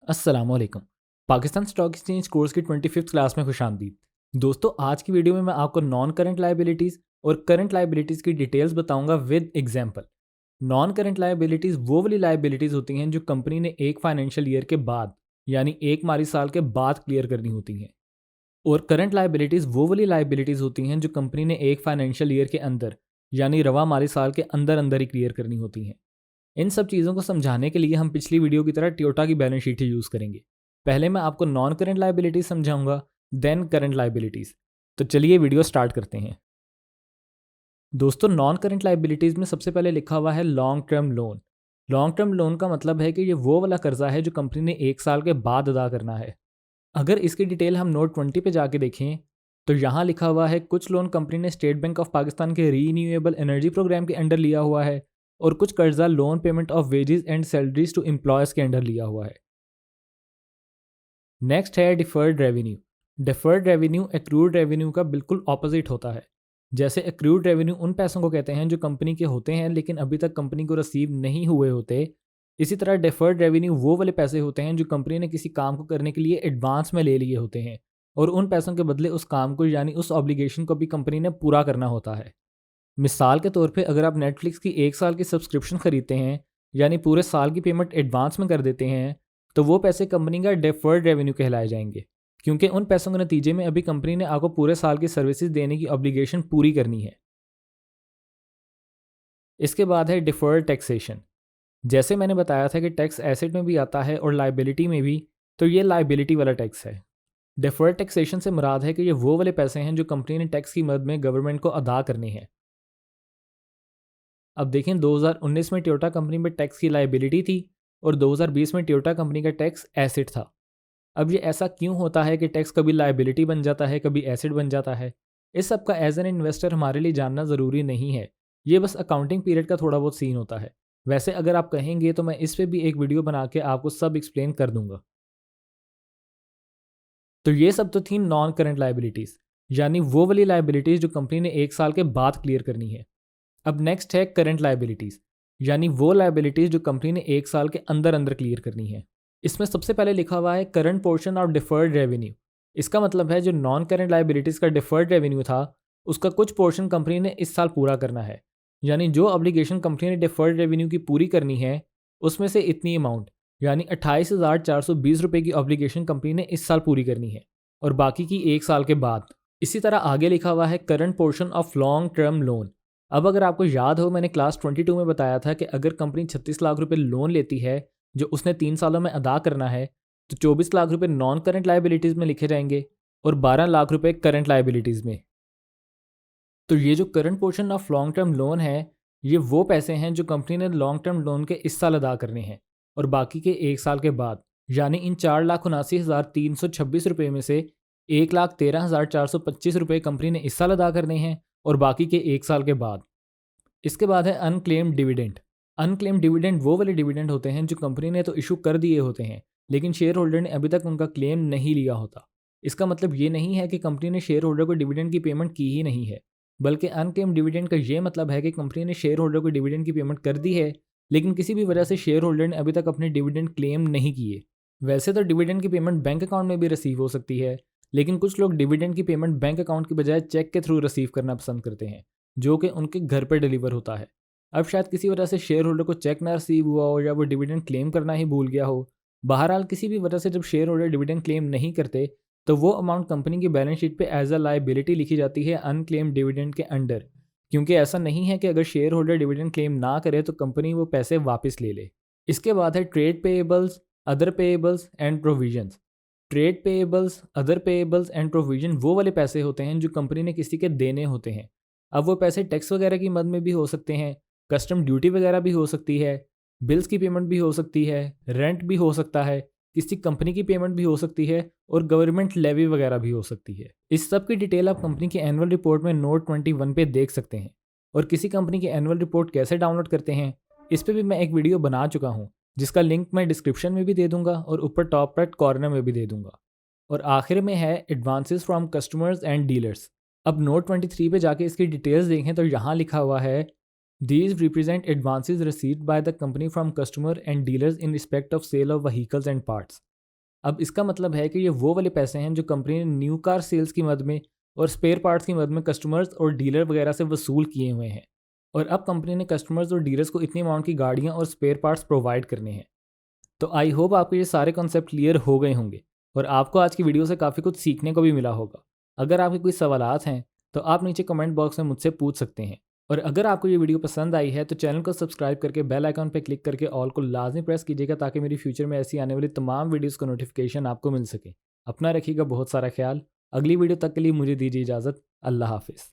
अस्सलामुअलैकुम। Pakistan stock exchange course की 25th class में खुशामदीद। दोस्तों, आज की वीडियो में मैं आपको नॉन करंट लायबिलिटीज़ और करंट लायबिलिटीज़ की डिटेल्स बताऊंगा with example. Non current liabilities वो वाली लायबिलिटीज़ होती हैं जो कंपनी ने एक फाइनेंशियल ईयर के बाद यानी एक माली साल के बाद क्लियर करनी होती हैं। और करंट लायबिलिटीज़ वो वाली लायबिलिटीज़ होती हैं जो कंपनी ने एक फाइनेंशियल ईयर के अंदर यानी रवा माली साल के अंदर अंदर ही क्लियर करनी होती हैं। इन सब चीज़ों को समझाने के लिए हम पिछली वीडियो की तरह टोयोटा की बैलेंस शीट ही यूज़ करेंगे। पहले मैं आपको नॉन करंट लायबिलिटीज़ समझाऊंगा, देन करंट लायबिलिटीज़। तो चलिए वीडियो स्टार्ट करते हैं। दोस्तों, नॉन करंट लायबिलिटीज़ में सबसे पहले लिखा हुआ है long term loan. Long term loan का मतलब है कि ये वो वाला कर्जा है जो कंपनी ने एक साल के बाद अदा करना है। अगर इसकी डिटेल हम नोट 20 पे जाके देखें तो यहाँ लिखा हुआ है कुछ लोन कंपनी ने स्टेट बैंक ऑफ पाकिस्तान के रीन्यूएबल एनर्जी प्रोग्राम के अंडर लिया हुआ है और कुछ कर्जा loan payment of wages and salaries to employees के अंडर लिया हुआ है। नेक्स्ट है deferred revenue. Deferred revenue accrued revenue का बिल्कुल ऑपोजिट होता है। जैसे एक्रूड रेवेन्यू उन पैसों को कहते हैं जो कंपनी के होते हैं लेकिन अभी तक कंपनी को रिसीव नहीं हुए होते। इसी तरह डिफर्ड रेवेन्यू वो वाले पैसे होते हैं जो कंपनी ने किसी काम को करने के लिए एडवांस में ले लिए होते हैं और उन पैसों के बदले उस काम को यानी उस ऑब्लिगेशन को भी कंपनी ने पूरा करना होता है। मिसाल के तौर पे अगर आप नेटफ्लिक्स की एक साल की सब्सक्रिप्शन खरीदते हैं यानी पूरे साल की पेमेंट एडवांस में कर देते हैं तो वो पैसे कंपनी का डेफर्ड रेवेन्यू कहलाए जाएंगे, क्योंकि उन पैसों के नतीजे में अभी कंपनी ने आपको पूरे साल की सर्विसेज देने की ऑब्लिगेशन पूरी करनी है। इसके बाद है डिफर्ड टैक्सेशन। जैसे मैंने बताया था कि टैक्स एसेट में भी आता है और लाइबिलिटी में भी, तो ये लाइबिलिटी वाला टैक्स है। डिफर्ड टैक्सेशन से मुराद है कि ये वो वाले पैसे हैं जो कंपनी ने टैक्स की मद में गवर्नमेंट को अदा करने हैं। अब देखें, 2019 में टोयोटा कंपनी में टैक्स की लाइबिलिटी थी और 2020 में टोयोटा कंपनी का टैक्स एसेट था। अब ये ऐसा क्यों होता है कि टैक्स कभी लाइबिलिटी बन जाता है, कभी एसेट बन जाता है? इस सब का एज एन इन्वेस्टर हमारे लिए जानना ज़रूरी नहीं है। ये बस अकाउंटिंग पीरियड का थोड़ा बहुत सीन होता है। वैसे अगर आप कहेंगे तो मैं इस पे भी एक वीडियो बना के आपको सब एक्सप्लेन कर दूंगा। तो ये सब तो थी नॉन करंट लाइबिलिटीज़, यानी वो वाली लाइबिलिटीज़ जो कंपनी ने एक साल के बाद क्लियर करनी है। अब नेक्स्ट है करंट लायबिलिटीज़, यानी वो लायबिलिटीज़ जो कंपनी ने एक साल के अंदर अंदर क्लियर करनी है। इसमें सबसे पहले लिखा हुआ है current portion of deferred revenue. इसका मतलब है जो नॉन करंट लायबिलिटीज़ का डिफर्ड रेवेन्यू था उसका कुछ पोर्शन कंपनी ने इस साल पूरा करना है। यानी जो ऑब्लिगेशन कंपनी ने डिफर्ड रेवेन्यू की पूरी करनी है उसमें से इतनी अमाउंट यानी 28,420 रुपये की ऑब्लिगेशन कंपनी ने इस साल पूरी करनी है और बाकी की एक साल के बाद। इसी तरह आगे लिखा हुआ है current portion of long term loan. अब अगर आपको याद हो, मैंने क्लास 22 में बताया था कि अगर कंपनी 36 लाख रुपए लोन लेती है जो उसने 3 सालों में अदा करना है तो 24 लाख रुपए नॉन करंट लायबिलिटीज़ में लिखे जाएंगे और 12 लाख रुपए करंट लायबिलिटीज़ में। तो ये जो current portion of long term loan है ये वो पैसे हैं जो कंपनी ने लॉन्ग टर्म लोन के इस साल अदा करने हैं और बाकी के एक साल के बाद। यानी इन 4,79,326 रुपये में से 1,13,425 रुपये कंपनी ने इस साल अदा करने हैं और बाकी के एक साल के बाद। इसके बाद है अनक्लेम्ड डिविडेंड। अनक्लेम्ड डिविडेंड वो वाले डिविडेंड होते हैं जो कंपनी ने तो इशू कर दिए होते हैं लेकिन शेयर होल्डर ने अभी तक उनका क्लेम नहीं लिया होता। इसका मतलब ये नहीं है कि कंपनी ने शेयर होल्डर को डिविडेंड की पेमेंट की ही नहीं है, बल्कि अनक्लेम्ड डिविडेंड का ये मतलब है कि कंपनी ने शेयर होल्डर को डिविडेंड की पेमेंट कर दी है लेकिन किसी भी वजह से शेयर होल्डर ने अभी तक अपने डिविडेंड क्लेम नहीं किए। वैसे तो डिविडेंड की पेमेंट बैंक अकाउंट में भी रिसीव हो सकती है, लेकिन कुछ लोग डिविडेंड की पेमेंट बैंक अकाउंट की बजाय चेक के थ्रू रिसीव करना पसंद करते हैं जो कि उनके घर पर डिलीवर होता है। अब शायद किसी वजह से शेयर होल्डर को चेक ना रिसीव हुआ हो या वो डिविडेंड क्लेम करना ही भूल गया हो। बहरहाल किसी भी वजह से जब शेयर होल्डर डिविडेंड क्लेम नहीं करते तो वो अमाउंट कंपनी की बैलेंस शीट पे एज अ लायबिलिटी लिखी जाती है अनक्लेम डिविडेंड के अंडर, क्योंकि ऐसा नहीं है कि अगर शेयर होल्डर डिविडेंड क्लेम ना करे तो कंपनी वो पैसे वापस ले ले। इसके बाद है trade payables, other payables and provisions. Trade payables, other payables and provision वो वाले पैसे होते हैं जो कंपनी ने किसी के देने होते हैं। अब वो पैसे टैक्स वगैरह की मद में भी हो सकते हैं, कस्टम ड्यूटी वगैरह भी हो सकती है, बिल्स की पेमेंट भी हो सकती है, रेंट भी हो सकता है, किसी कंपनी की पेमेंट भी हो सकती है और गवर्नमेंट लेवी वगैरह भी हो सकती है। इस सब की डिटेल आप कंपनी की एनुअल रिपोर्ट में नोट 21 पे देख सकते हैं। और किसी कंपनी की एनुअल रिपोर्ट कैसे डाउनलोड करते हैं इस पर भी मैं एक वीडियो बना चुका हूँ जिसका लिंक मैं डिस्क्रिप्शन में भी दे दूंगा और ऊपर टॉप राइट कॉर्नर में भी दे दूंगा। और आखिर में है advances from customers and dealers. अब नोट 23 पे जाके इसकी डिटेल्स देखें तो यहाँ लिखा हुआ है these represent advances received by the company from customer and dealers in respect of sale of vehicles and parts. अब इसका मतलब है कि ये वो वाले पैसे हैं जो कंपनी ने न्यू कार सेल्स की मद में और स्पेयर पार्ट्स की मद में कस्टमर्स और डीलर वगैरह से वसूल किए हुए हैं, और अब कंपनी ने कस्टमर्स और डीलर्स को इतनी अमाउंट की गाड़ियाँ और स्पेयर पार्ट्स प्रोवाइड करने हैं। तो आई होप आपको ये सारे कॉन्सेप्ट क्लियर हो गए होंगे और आपको आज की वीडियो से काफ़ी कुछ सीखने को भी मिला होगा। अगर आपके कोई सवालात हैं तो आप नीचे कमेंट बॉक्स में मुझसे पूछ सकते हैं। और अगर आपको ये वीडियो पसंद आई है तो चैनल को सब्सक्राइब करके बेल आइकन पर क्लिक करके ऑल को लाजमी प्रेस कीजिएगा, ताकि मेरी फ्यूचर में ऐसी आने वाली तमाम वीडियोज़ का नोटिफिकेशन आपको मिल सके। अपना रखिएगा बहुत सारा ख्याल। अगली वीडियो तक के लिए मुझे दीजिए इजाज़त। अल्लाह हाफिज़।